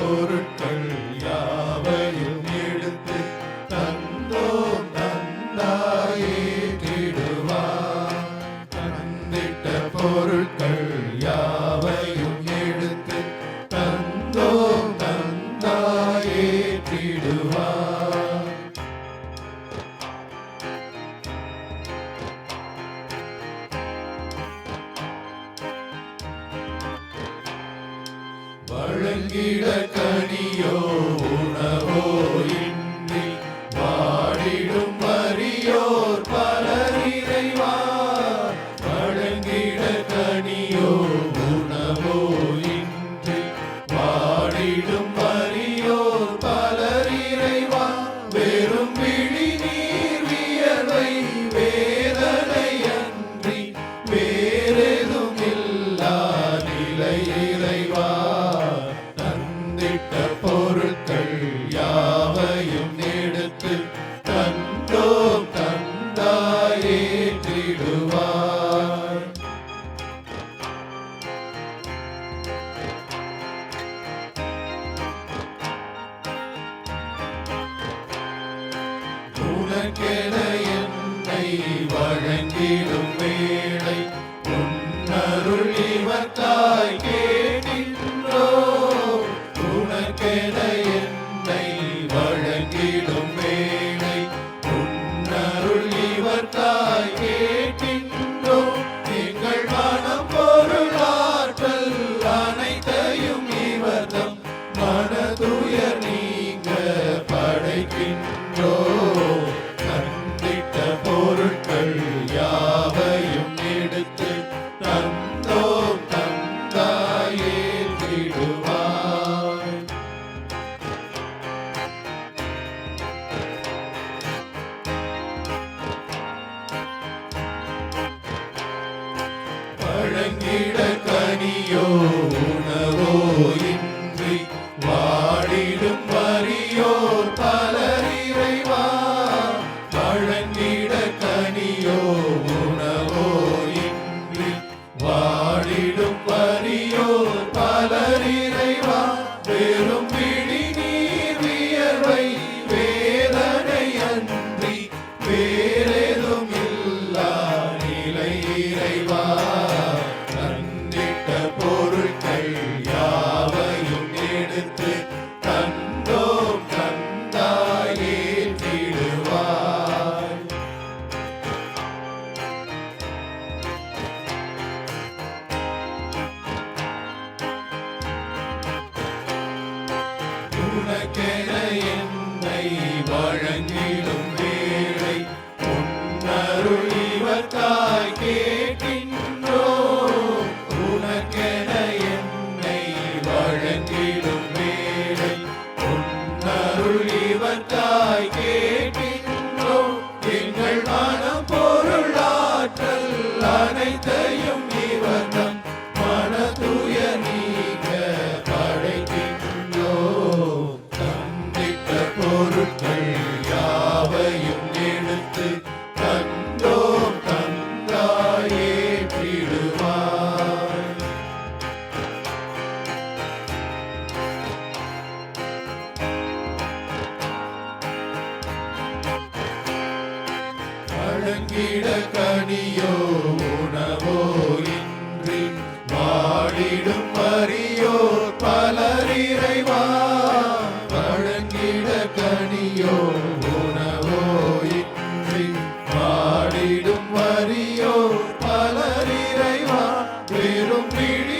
பொருட்கள் யாவையும் எடுத்து தந்தோம் தந்தாயேற்றிடுவார். தந்திட்ட பொருட்கள் யாவையும் எடுத்து தந்தோம் தந்தாயேற்றிடுவார். வழங்கிட கனியோ உணவோ இன்றி வாடிடும் வறியோர் பலர் இறைவா. வழங்கிட கனியோ உணவோ இன்றி வாடிடும் வறியோர் பலர் இறைவா. வெறும் விழி நீர் வியர்வை வேதனை அன்றி வேறெதும் இல்லா நிலை இறைவா. தந்திட்ட பொருட்கள் யாவையும் எடுத்து தந்தோம் தந்தாயேற்றிடுவார். உனக்கென என்னை வழங்கிடும் வேளை உன்னருள் இவர்க்காய் கேட்கின்றோம். உனக்கென என்னை வழங்கிடும் வேளை உன்னருள் இவர்க்காய் கேட்கின்றோம். எங்கள் மனம் பொருளாற்றல் அனைத்தையும் இவர்தம் மனதுயர் நீங்க படைக்கின்றோம். தந்திட்ட பொருட்கள் யாவையும் எடுத்து தந்தோம் தந்தாயேற்றிடுவார். வழங்கிட கனியோ உணவோ இன்றி வாடிடும் வறியோர் பலர் இறைவா. வழங்கிட கனியோ உணவோ இன்றி வாடிடும் வறியோர் பலர் இறைவா. வெறும் விழி நீர் வியர்வை வேதனை அன்றி வேறெதும் இல்லா நிலை இறைவா. தந்திட்ட பொருட்கள் யாவையும் எடுத்து தந்தோம் தந்தாயேற்றிடுவார். உனக்கென என்னை வழங்கிடும் வேளை உன்னருள் இவர்க்காய் கேட்கின்றோம். உனக்கென என்னை வழங்கிடும் வேளை உன்னருள் இவர்க்காய் கேட்கின்றோம். எங்கள் மனம் பொருளாற்றல் அனைத்தையும் இவர்தம் மனதுய நீங்க படைக்கின்றோம். தந்திட்ட பொருட்கள் யாவையும் எடுத்து தந்தோம் தந்தாயேற்றிடுவார். வழங்கிட கனியோ உணவோ இன்றி வாடிடும் வறியோர் பலர் இறைவா. வழங்கிட கனியோ உணவோ இன்றி வாடிடும் வறியோர் பலர் இறைவா. வெறும் விழி